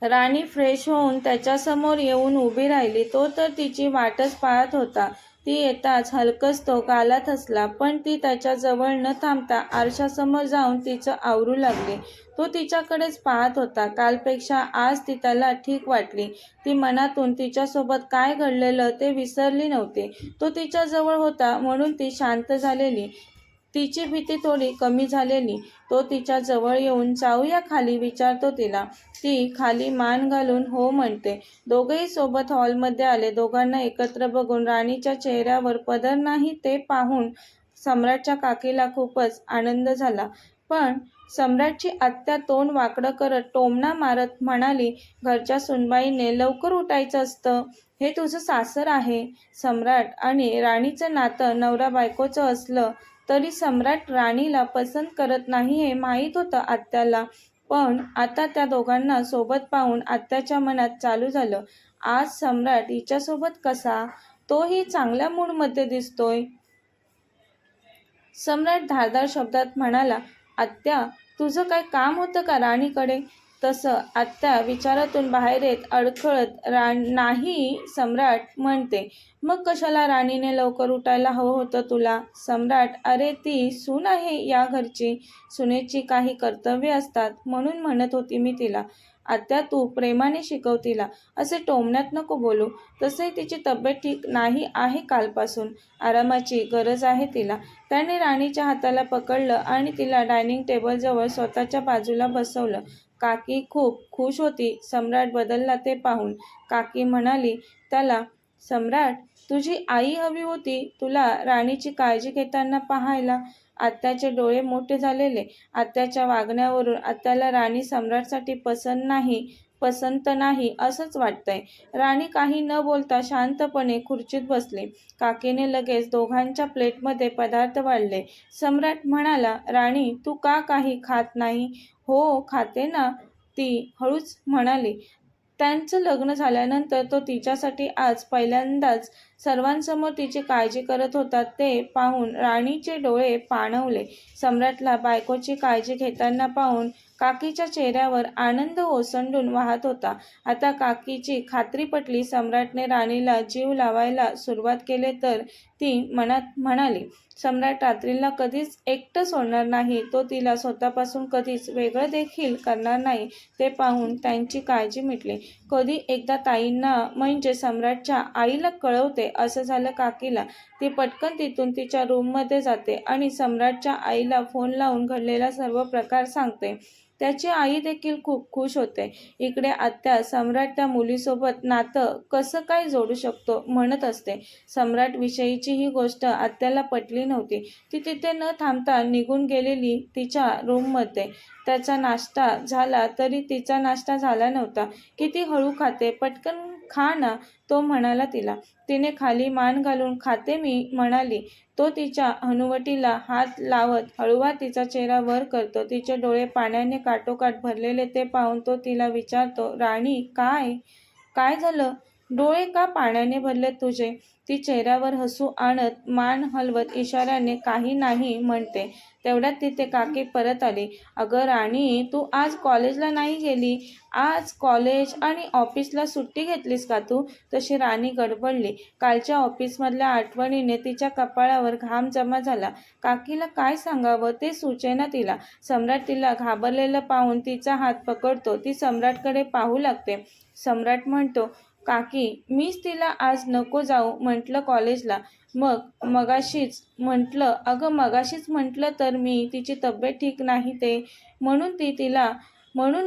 राणी fresh होऊन त्याच्यासमोर येऊन उभी राहिली. तो तर तिची वाटच पाहत होता. ती येताच हलकच तो गालात हसला, पण ती त्याच्या जवळ न थांबता आरशासमोर जाऊन तिचं आवरू लागली. तो तिच्याकडेच पाहत होता. कालपेक्षा आज ती त्याला ठीक वाटली. ती मनातून तिच्यासोबत काय घडलेलं ते विसरली नव्हती. तो तिच्याजवळ होता म्हणून ती शांत झालेली. तिची भीती थोडी कमी झालेली. तो तिच्या जवळ येऊन जाऊया खाली विचारतो तिला. ती खाली मान घालून हो म्हणते. दोघेही सोबत हॉलमध्ये आले. दोघांना एकत्र बघून राणीच्या चेहऱ्यावर पदर नाही ते पाहून सम्राटच्या काकीला खूपच आनंद झाला. पण सम्राटची आत्या तोंड वाकडं करत टोमणा मारत म्हणाली, घरच्या सुनबाईने लवकर उठायचं असतं. हे तुझं सासर आहे. सम्राट आणि राणीचं नातं नवरा बायकोचं असलं तरी सम्राट राणीला पसंत करत नाही हे माहीत होतं आत्याला. पण आता त्या दोघांना सोबत पाहून आत्याच्या मनात चालू झालं, आज सम्राट हिच्यासोबत कसा? तोही चांगल्या मूडमध्ये दिसतोय. सम्राट धारदार शब्दात म्हणाला, आत्या, तुझं काय काम होतं का राणीकडे? तसं आत्या विचारातून बाहेर येत अडखळत नाही सम्राट म्हणते. मग कशाला राणीने लवकर उठायला हवं होतं तुला? सम्राट, अरे ती सून आहे या घरची. सुनेची काही कर्तव्य असतात म्हणून म्हणत होती मी तिला. आत्या, तू प्रेमाने शिकव तिला, असे टोमण्यात नको बोलू. तसंही तिची तब्येत ठीक नाही आहे कालपासून. आरामाची गरज आहे तिला. त्याने राणीच्या हाताला पकडलं आणि तिला डायनिंग टेबलजवळ स्वतःच्या बाजूला बसवलं. काकी खूप खुश होती सम्राट बदलला ते पाहून. काकी म्हणाली त्याला, सम्राट, तुझी आई हवी होती तुला राणीची काळजी घेताना पाहायला. आत्याचे डोळे मोठे झालेले. आत्याच्या वागण्यावरून आत्याला राणी सम्राटसाठी पसंत नाही असंच वाटतंय. राणी काही न बोलता शांतपणे खुर्चीत बसली. काकीने लगेच दोघांच्या प्लेटमध्ये पदार्थ वाढले. सम्राट म्हणाला, राणी, तू का काही खात नाही? हो, खाते ना, ती हळूच म्हणाली. त्यांचं लग्न झाल्यानंतर तो तिच्यासाठी आज पहिल्यांदाच सर्वांसमोर तिची काळजी करत होता ते पाहून राणीचे डोळे पाणवले. सम्राटला बायकोची काळजी घेताना पाहून काकीच्या चेहऱ्यावर आनंद ओसंडून वाहत होता. आता काकीची खात्री पटली. सम्राटने राणीला जीव लावायला सुरुवात केली तर ती मनात म्हणाली, सम्राट रात्रीला कधीच एकटं सोडणार नाही. तो तिला स्वतःपासून कधीच वेगळं देखील करणार नाही. ते पाहून त्यांची काळजी मिटली. कधी एकदा ताईंना म्हणजे सम्राटच्या आईला कळवते असं झालं काकीला. ती पटकन तिथून तिच्या रूममध्ये जाते आणि सम्राटच्या आईला फोन लावून घडलेला सर्व प्रकार सांगते. त्याची आई देखील खूप खुश होते. इकडे आत्या सम्राट त्या मुलीसोबत नातं कसं काय जोडू शकतो म्हणत असते. सम्राट विषयीची ही गोष्ट आत्याला पटली नव्हती. ती तिथे न थांबता निघून गेलेली तिच्या रूममध्ये. त्याचा नाश्ता झाला तरी तिचा नाश्ता झाला नव्हता. किती हळू खाते, पटकन खा ना, तो म्हणाला तिला. तिने खाली मान घालून खाते मी म्हणाली. तो तिच्या हनुवटीला हात लावत हळूवार तिचा चेहरा वर करतो. तिचे डोळे पाण्याने काठोकाठ भरलेले ते पाहून तो तिला विचारतो, राणी, काय झालं? डोळे का पाण्याने भरलेत तुझे? ती चेहऱ्यावर हसू आणत मान हलवत इशाऱ्याने काही नाही म्हणते. तेवढ्यात तिथे काकी परत आली. अगं राणी, तू आज कॉलेजला नाही गेली? आज कॉलेज आणि ऑफिसला सुट्टी घेतलीस का तू? तशी राणी गडबडली. कालच्या ऑफिसमधल्या आठवणीने तिच्या कपाळावर घाम जमा झाला. काकीला काय सांगावं ते सुचेना तिला. सम्राट तिला घाबरलेलं पाहून तिचा हात पकडतो. ती सम्राटकडे पाहू लागते. सम्राट म्हणतो, काकी, मीच तिला आज नको जाऊ म्हटलं कॉलेजला. मगाशीच म्हटलं तर मी तिची तब्येत ठीक नाही ते, म्हणून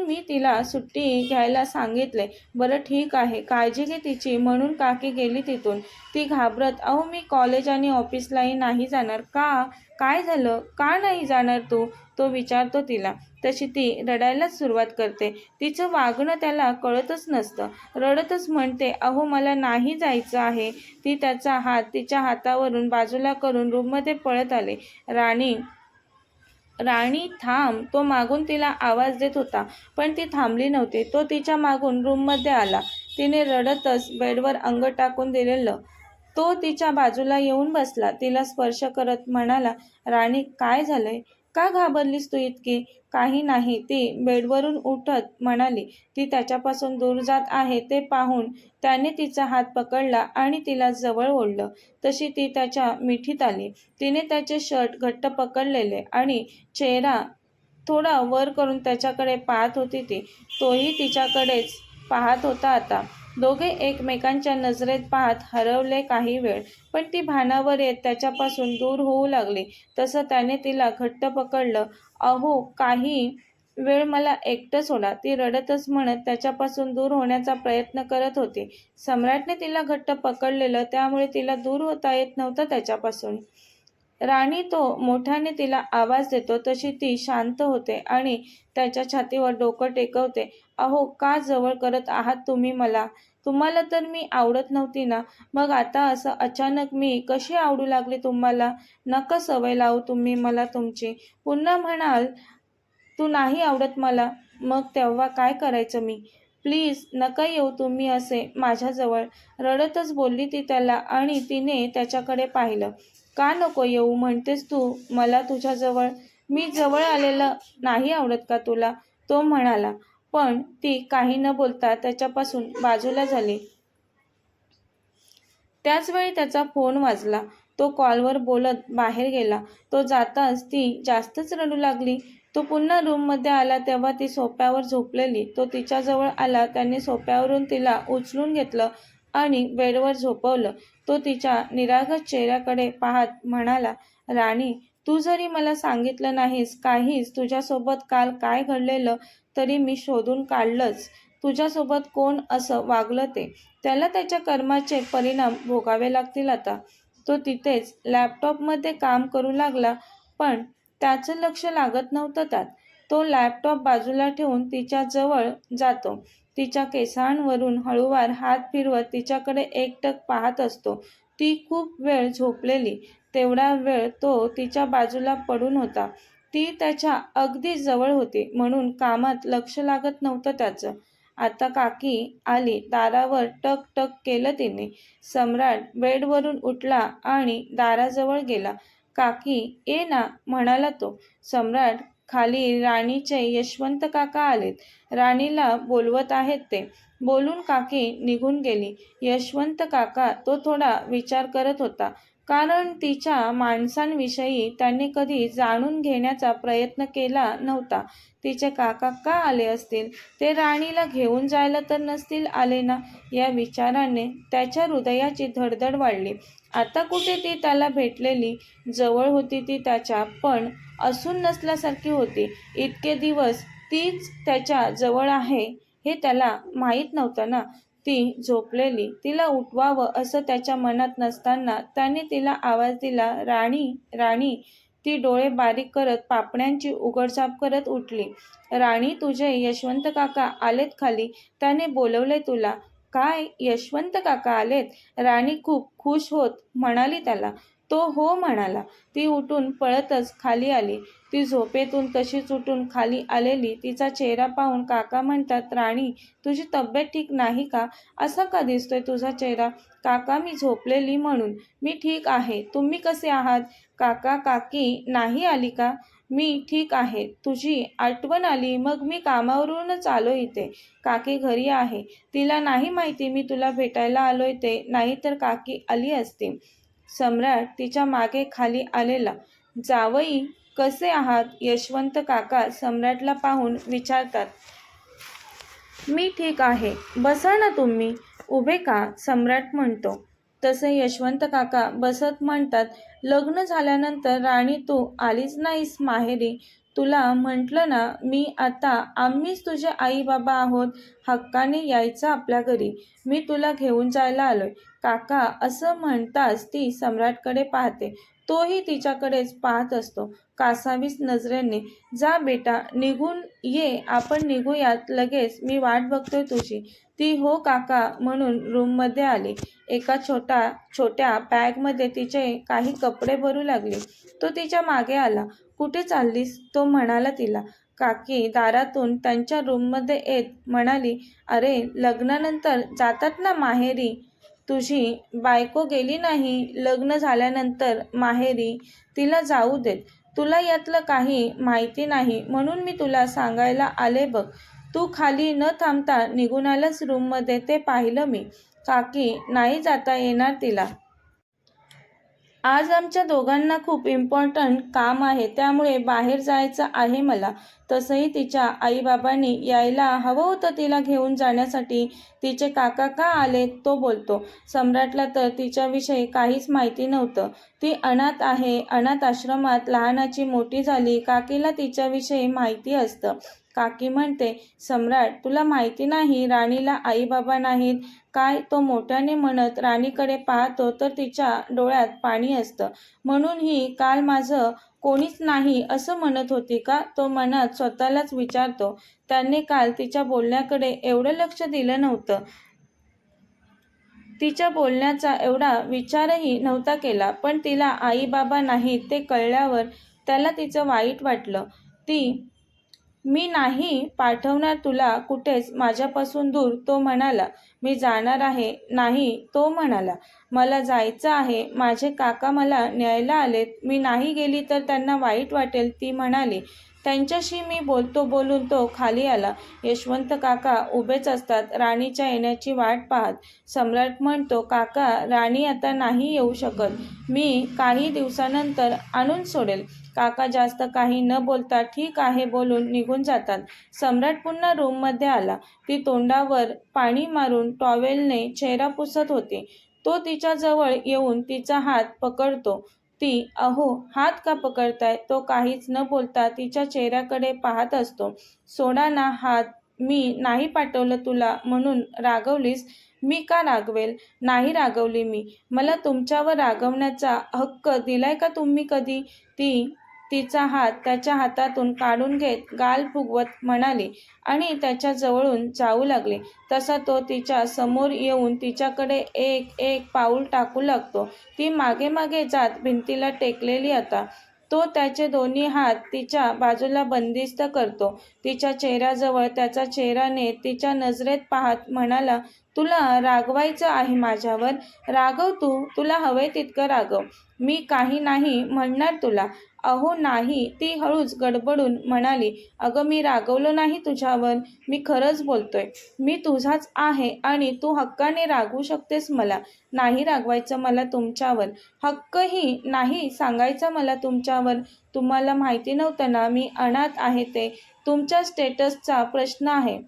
मी तिला सुट्टी घ्यायला सांगितले. बरं ठीक आहे, काळजी घे तिची. म्हणून काकी गेली तिथून. ती घाबरत, अहो मी कॉलेज आणि ऑफिसलाही नाही जाणार. का? काय झालं? का नाही जाणार तू? तो विचारतो तिला. तशी ती रडायलाच सुरुवात करते. तिचं वागणं त्याला कळतच नसतं. रडतच म्हणते, अहो मला नाही जायचं आहे. ती त्याचा हात तिच्या हातावरून बाजूला करून रूममध्ये पळत आले. राणी थांब, तो मागून तिला आवाज देत होता. पण ती थांबली नव्हती. तो तिच्या मागून रूममध्ये आला. तिने रडतच बेडवर अंग टाकून दिलेलं. तो तिच्या बाजूला येऊन बसला. तिला स्पर्श करत म्हणाला, राणी, काय झालंय? का घाबरलीस तू इतकी? काही नाही, ती बेडवरून उठत म्हणाली. ती त्याच्यापासून दूर जात आहे ते पाहून त्याने तिचा हात पकडला आणि तिला जवळ ओढलं. तशी ती त्याच्या मिठीत आली. तिने त्याचे शर्ट घट्ट पकडलेले आणि चेहरा थोडा वर करून त्याच्याकडे पाहत होती ती. तोही तिच्याकडेच पाहत होता आता. दोघे एकमेकांच्या नजरेत पाहत हरवले काही वेळ. पण ती भानावर येत त्याच्यापासून दूर होऊ लागली. तसं त्याने तिला घट्ट पकडलं. अहो, काही वेळ मला एकटं सोडा, ती रडतच म्हणत त्याच्यापासून दूर होण्याचा प्रयत्न करत होती. सम्राटने तिला घट्ट पकडलेलं, त्यामुळे तिला दूर होता येत नव्हतं त्याच्यापासून. राणी तो मोठ्याने तिला आवाज देतो तशी ती शांत होते आणि त्याच्या छातीवर डोकं टेकवते. अहो, का जवळ करत आहात तुम्ही मला? तुम्हाला तर मी आवडत नव्हती ना, मग आता असं अचानक मी कशी आवडू लागली तुम्हाला? नका सवय लावू तुम्ही मला तुमची. पुन्हा म्हणाल तू नाही आवडत मला, मग तेव्हा काय करायचं मी? प्लीज नका येऊ तुम्ही असे माझ्याजवळ, रडतच बोलली ती त्याला आणि तिने त्याच्याकडे पाहिलं. का नको येऊ म्हणतेस तू मला तुझ्याजवळ? मी जवळ आलेलं नाही आवडत का तुला? तो म्हणाला. पण ती काही न बोलता त्याच्यापासून बाजूला झाली. त्याचवेळी त्याचा फोन वाजला. तो कॉलवर बोलत बाहेर गेला. तो जाताच ती जास्तच रडू लागली. तो पुन्हा रूममध्ये आला तेव्हा ती सोफ्यावर झोपलेली. तो तिच्याजवळ आला. त्याने सोफ्यावरून तिला उचलून घेतलं आणि बेडवर झोपवलं. तो तिच्या निरागस चेहऱ्याकडे पाहत म्हणाला, राणी, तू जरी मला सांगितलं नाहीस काहीच, तुझ्यासोबत काल काय घडलेलं तरी मी शोधून काढलंच. तुझ्यासोबत कोण असं वागलं ते. त्याला त्याच्या कर्माचे परिणाम भोगावे लागतील आता. तो तिथेच लॅपटॉपमध्ये काम करू लागला, पण त्याचं लक्ष लागत नव्हतं त्यात. तो लॅपटॉप बाजूला ठेवून तिच्याजवळ जातो. तिच्या केसांवरून हळूवार हात फिरवत तिच्याकडे एकटक पाहत असतो. ती खूप वेळ झोपलेली. तेवढा वेळ तो तिच्या बाजूला पडून होता. ती त्याच्या अगदी जवळ होती म्हणून कामात लक्ष लागत नव्हतं त्याचं. आता काकी आली. दारावर टक टक केलं तिने. सम्राट बेडवरून उठला आणि दाराजवळ गेला. काकी, ये ना, म्हणाला तो. सम्राट खाली राणीचे यशवंत काका आलेत. राणीला बोलवत आहेत ते. बोलून काकी निघून गेली. यशवंत काका, तो थोडा विचार करत होता. कारण तिच्या माणसांविषयी त्याने कधी जाणून घेण्याचा प्रयत्न केला नव्हता. तिचे काका का आले असतील? ते राणीला घेऊन जायला तर नसतील आले ना? या विचाराने त्याच्या हृदयाची धडधड वाढली. आता कुठे ती त्याला भेटलेली, जवळ होती ती त्याच्या, पण असून नसल्यासारखी होती. इतके दिवस तीच त्याच्या जवळ आहे हे त्याला माहीत नव्हतं ना. ती झोपलेली, तिला उठवावं असं त्याच्या मनात नसताना त्याने तिला आवाज दिला, राणी, राणी. ती डोळे बारीक करत पापण्यांची उघडझाप करत उठली. राणी, तुझे यशवंत काका आलेत खाली. त्याने बोलवले तुला. काय, यशवंत काका आलेत? राणी खूप खुश होत म्हणाली त्याला. तो हो म्हणाला. ती उठून पळतच खाली आली. ती झोपेतून तशीच उठून खाली आलेली तिचा चेहरा पाहून काका म्हणतात, राणी, तुझी तब्येत ठीक नाही का? असा का दिसतोय तुझा चेहरा? काका, मी झोपलेली म्हणून. मी ठीक आहे. तुम्ही कसे आहात? काका, काकी नाही आली का? मी ठीक आहे. तुझी आठवण आली, मग मी कामावरूनच आलो इथे. काकी घरी आहे. तिला नाही माहिती मी तुला भेटायला आलोय ते, नाहीतर काकी आली असती. सम्राट तिच्या मागे खाली आलेला. जावई, कसे आहात? यशवंत काका सम्राटला पाहून विचारतात. मी ठीक आहे. बसा ना तुम्ही. उभे का? सम्राट म्हणतो. तसे यशवंत काका बसत म्हणतात, लग्न झाल्यानंतर राणी तू आलीच नाहीस माहेरी. तुला म्हटलं ना मी, आता आम्हीच तुझे आई बाबा आहोत. हक्काने यायचं आपल्या घरी. मी तुला घेऊन जायला आलोय. काका असं म्हणताच ती सम्राटकडे पाहते. तोही तिच्याकडेच पाहत असतो कासावीस नजरेने. जा बेटा, निघून ये, आपण निघूयात लगेच, मी वाट बघतोय तुझी. ती हो काका म्हणून रूममध्ये आली. एका छोट्या बॅगमध्ये तिचे काही कपडे भरू लागली. तो तिच्या मागे आला. कुठे चाललीस? तो म्हणाला तिला. काकी दारातून त्यांच्या रूममध्ये येत म्हणाली, अरे लग्नानंतर जातात ना माहेरी. तुझी बायको गेली नाही लग्न झाल्यानंतर माहेरी. तिला जाऊ देत. तुला यातलं काही माहिती नाही म्हणून मी तुला सांगायला आले बघ. तू खाली न थांबता निघून आलास रूममध्ये ते पाहिलं मी. काकी नाही जाता येणार तिला. आज आमच्या दोघांना खूप इम्पॉर्टंट काम आहे त्यामुळे बाहेर जायचं आहे मला. तसंही तिच्या आईबाबांनी यायला हवं होतं तिला घेऊन जाण्यासाठी. तिचे काका का आले तो बोलतो. सम्राटला तर तिच्याविषयी काहीच माहिती नव्हतं. ती अनाथ आहे, अनाथ आश्रमात लहानाची मोठी झाली. काकीला तिच्याविषयी माहिती असतं. काकी म्हणते, सम्राट तुला माहिती नाही राणीला आईबाबा नाहीत काय. तो मोठ्याने म्हणत राणीकडे पाहतो तर तिच्या डोळ्यात पाणी असतं. म्हणून ही काल माझं कोणीच नाही असं म्हणत होती का. तो मनात स्वतःलाच विचारतो. त्याने काल तिच्या बोलण्याकडे एवढं लक्ष दिलं नव्हतं. तिच्या बोलण्याचा एवढा विचारही नव्हता केला. पण तिला आई बाबा नाहीत ते कळल्यावर त्याला तिचं वाईट वाटलं. मी नाही पाठवणार तुला कुठेच माझ्यापासून दूर तो म्हणाला. मी जाणार आहे नाही तो म्हणाला. मला जायचं आहे. माझे काका मला न्यायला आलेत. मी नाही गेली तर त्यांना वाईट वाटेल ती म्हणाली. त्यांच्याशी मी बोलतो बोलून तो खाली आला. यशवंत काका उभेच असतात राणीच्या येण्याची वाट पाहत. सम्राट म्हणतो, काका राणी आता नाही येऊ शकत. मी काही दिवसानंतर आणून सोडेल. काका जास्त काही न बोलता ठीक आहे बोलून निघून जातात. सम्राट पुन्हा रूममध्ये आला. ती तोंडावर पाणी मारून टॉवेलने चेहरा पुसत होती. तो तिच्याजवळ येऊन तिचा हात पकडतो. ती अहो हात का पकडताय. तो काहीच न बोलता तिच्या चेहऱ्याकडे पाहत असतो. सोडा ना हात. मी नाही पाठवलं तुला म्हणून रागवलीस. मी का रागवेल. नाही रागवली मी. मला तुमच्यावर रागवण्याचा हक्क दिलाय का तुम्ही कधी. ती तिचा हात त्याच्या हातातून काढून घेत गाल फुगवत म्हणाली आणि त्याच्या जवळून जाऊ लागली. तसा तो तिच्या समोर येऊन तिच्याकडे एक एक पाऊल टाकू लागतो. ती मागे मागे जात भिंतीला टेकलेली आता. तो त्याचे दोन्ही हात तिच्या बाजूला बंदिस्त करतो. तिच्या चेहऱ्याजवळ त्याचा चेहरा नेत तिच्या नजरेत पाहत म्हणाला, तुला रागवायचं आहे माझ्यावर. रागव तू. तुला हवंय तितकं रागव. मी काही नाही म्हणणार तुला. अहो नाही. ती हळूच गडबडून म्हणाली, अगं मी रागवलो नाही तुझ्यावर. मी खरंच बोलतोय. मी तुझाच आहे आणि तू हक्काने रागवू शकतेस मला. नाही रागवायचं मला तुमच्यावर. हक्कही नाही सांगायचा मला तुमच्यावर. तुम्हाला माहिती नव्हतं ना मी अनाथ आहे ते. तुमच्या स्टेटसचा प्रश्न आहे.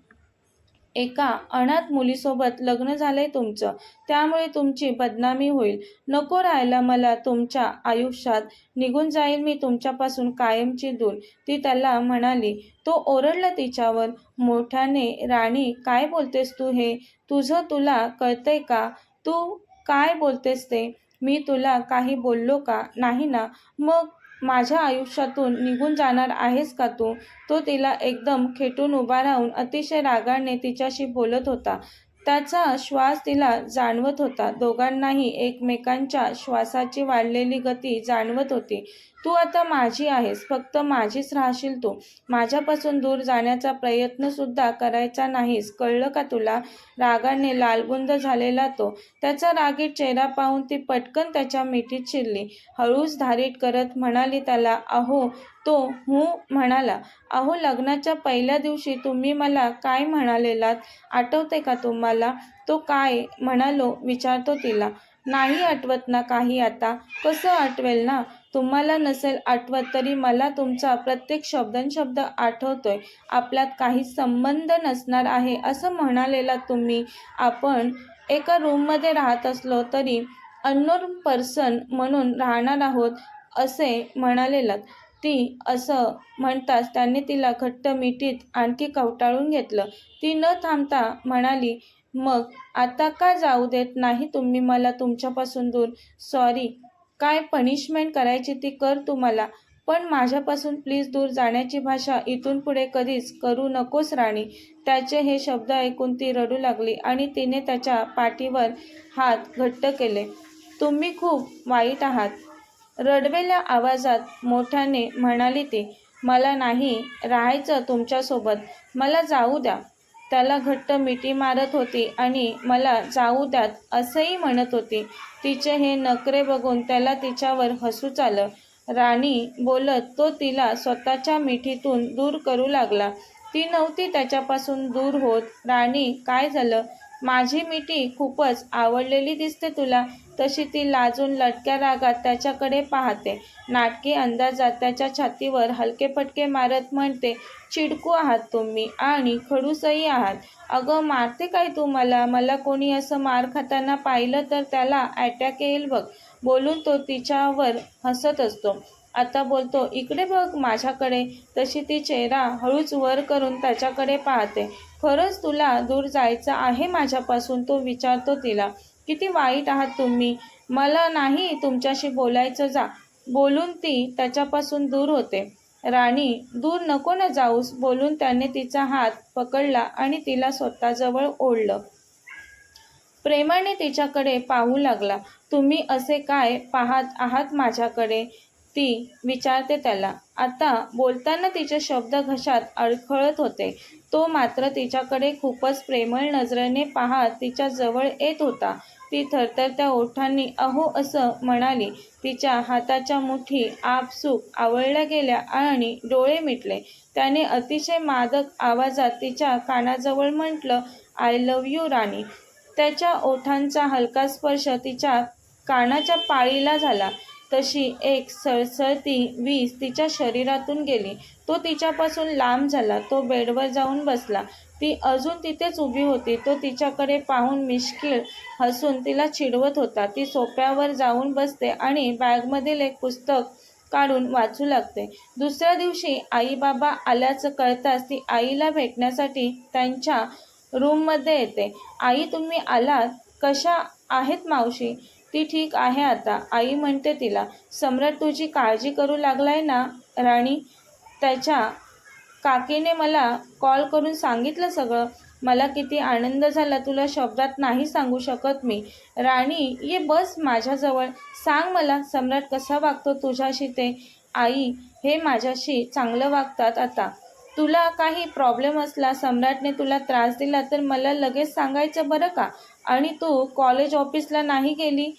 एका अनाथ मुलीसोबत लग्न झालंय तुमचं. त्यामुळे तुमची बदनामी होईल. नको राहायला मला तुमच्या आयुष्यात. निघून जाईल मी तुमच्यापासून कायमची दूर. ती त्याला म्हणाली. तो ओरडला तिच्यावर मोठ्याने, राणी काय बोलतेस तू हे. तुला कळतंय का. तू काय बोलतेस ते. मी तुला काही बोललो का. नाही ना. मग माझ्या आयुष्यातून निघून जाणार आहेस का तू. तो तिला एकदम खेटून उभा राहून अतिशय रागाने तिच्याशी बोलत होता. त्याचा श्वास तिला जाणवत होता. दोघांनाही एकमेकांच्या श्वासाची वाढलेली गती जाणवत होती. तू आता माझी आहेस. फक्त माझीच राहशील तू. माझ्यापासून दूर जाण्याचा प्रयत्न सुद्धा करायचा नाहीस. कळलं का तुला. रागाने लालबुंद झालेला तो. त्याचा रागीट चेहरा पाहून ती पटकन त्याच्या मिठीत शिरली. हळूच धारीट करत म्हणाली त्याला, अहो. तो म्हणाला. अहो लग्नाच्या पहिल्या दिवशी तुम्ही मला काय म्हणालेलात आठवते का तुम्हाला. तो काय म्हणालो विचारतो तिला. नाही आठवत ना काही आता. कसं आठवेल ना. तुम्हाला नसेल आठवत तरी मला तुमचा प्रत्येक शब्दनशब्द आठवतोय. आपल्यात काही संबंध नसणार आहे असं म्हणालेला तुम्ही. आपण एका रूममध्ये राहत असलो तरी अननोन पर्सन म्हणून राहणार आहोत असे म्हणालेलात. ती असं म्हणताच त्याने तिला घट्ट मिठीत आणखी कवटाळून घेतलं. ती न थांबता म्हणाली, मग आता का जाऊ देत नाही तुम्ही मला तुमच्यापासून दूर. सॉरी. काय पनिशमेंट करायची ती कर तुम्हाला. पण माझ्यापासून प्लीज दूर जाण्याची भाषा इथून पुढे कधीच करू नकोस राणी. त्याचे हे शब्द ऐकून ती रडू लागली आणि तिने त्याच्या पाठीवर हात घट्ट केले. तुम्ही खूप वाईट आहात. रडवेल्या आवाजात मोठ्याने म्हणाली ती. मला नाही राहायचं तुमच्यासोबत. मला जाऊ द्या. त्याला घट्ट मिठी मारत होती आणि मला जाऊ द्यात असंही म्हणत होती. तिचे हे नखरे बघून त्याला तिच्यावर हसूच आलं. राणी बोलत तो तिला स्वतःच्या मिठीतून दूर करू लागला. ती नव्हती त्याच्यापासून दूर होत. राणी, काय झालं? माझी मिठी खूपच आवडलेली दिसते तुला. तशी ती लाजून लटक्या रागात त्याच्याकडे पाहते. नाटकी अंदाजात त्याच्या छातीवर हलके-फटके मारत म्हणते, चिडकू आहात तुम्ही आणि खडूसही आहात. अगं, मारते काय तू मला? मला कोणी असं मार खाताना पाहिलं तर त्याला अटॅक येईल बघ. बोलून तो तिच्यावर हसत असतो. आता बोलतो, इकडे बघ माझ्याकडे. तशी ती चेहरा हळूच वर करून त्याच्याकडे पाहते. खरंच तुला दूर जायचं आहे माझ्यापासून? तो विचारतो तिला. किती वाईट आहात तुम्ही. मला नाही तुमच्याशी बोलायचं, जा. बोलून ती त्याच्यापासून दूर होते. राणी, दूर नको ना जाऊस. बोलून त्याने तिचा हात पकडला आणि तिला स्वतःजवळ ओढलं. प्रेमाने तिच्याकडे पाहू लागला. तुम्ही असे काय पाहत आहात माझ्याकडे? ती विचारते त्याला. आता बोलताना तिचे शब्द घशात अडखळत होते. तो मात्र तिच्याकडे खूपच प्रेमळ नजरेने पाहत तिच्या जवळ येत होता. ती थरथरत्या ओठांनी अहो असं म्हणाली. तिच्या हाताच्या मुठी आपसूक आवळल्या गेल्या आणि डोळे मिटले. त्याने अतिशय मादक आवाजात तिच्या कानाजवळ म्हटलं, आय लव्ह यू राणी. त्याच्या ओठांचा हलका स्पर्श तिच्या कानाच्या पाळीला झाला. तशी एक सळसळती वीज तिच्या शरीरातून गेली. तो तिच्यापासून लांब झाला. तो बेडवर जाऊन बसला. ती अजून तिथेच उभी होती. तो तिच्याकडे पाहून मिश्किल हसून तिला चिडवत होता. ती सोफ्यावर जाऊन बसते आणि बॅगमधील एक पुस्तक काढून वाचू लागते. दुसऱ्या दिवशी आई बाबा आल्याचं कळताच ती आईला भेटण्यासाठी त्यांच्या रूममध्ये येते. आई, तुम्ही आलात? कशा आहेत मावशी? ती ठीक आहे आता. आई म्हणते तिला. सम्राट तुझी काळजी करू लागलाय ना राणी? त्याच्या काकीने मला कॉल करून सांगितलं सगळं. मला किती आनंद झाला तुला शब्दात नाही सांगू शकत मी. राणी, ये बस माझ्याजवळ. सांग मला सम्राट कसा वागतो तुझ्याशी ते. आई, हे माझ्याशी चांगलं वागतात आता. तुला काही प्रॉब्लेम असला, सम्राटने तुला त्रास दिला तर मला लगेच सांगायचं बरं का. आणि तू कॉलेज ऑफिसला नाही गेली.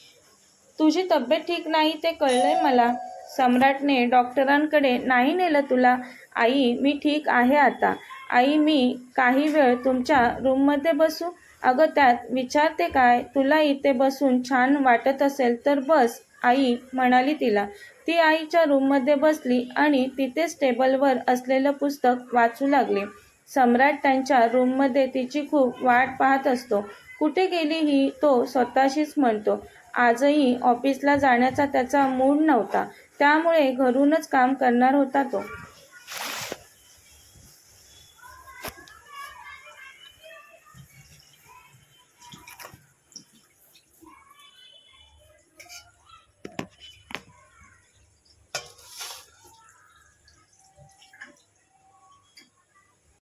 तुझी तब्येत ठीक नाही ते कळलंय मला. सम्राटने डॉक्टरांकडे नाही नेलं तुला. आई, मी ठीक आहे आता. आई, मी काही वेळ तुमच्या रूममध्ये बसू? अगं, त्यात विचारते काय. तुला इथे बसून छान वाटत असेल तर बस, आई म्हणाली तिला. ती आईच्या रूममध्ये बसली आणि तिथेच टेबलवर असलेलं पुस्तक वाचू लागली. सम्राट त्यांच्या रूममध्ये तिची खूप वाट पाहत असतो. कुठे गेली ही, तो स्वतःशीच म्हणतो. आजही ऑफिसला जाण्याचा त्याचा मूड नव्हता. त्यामुळे घरूनच काम करणार होता तो.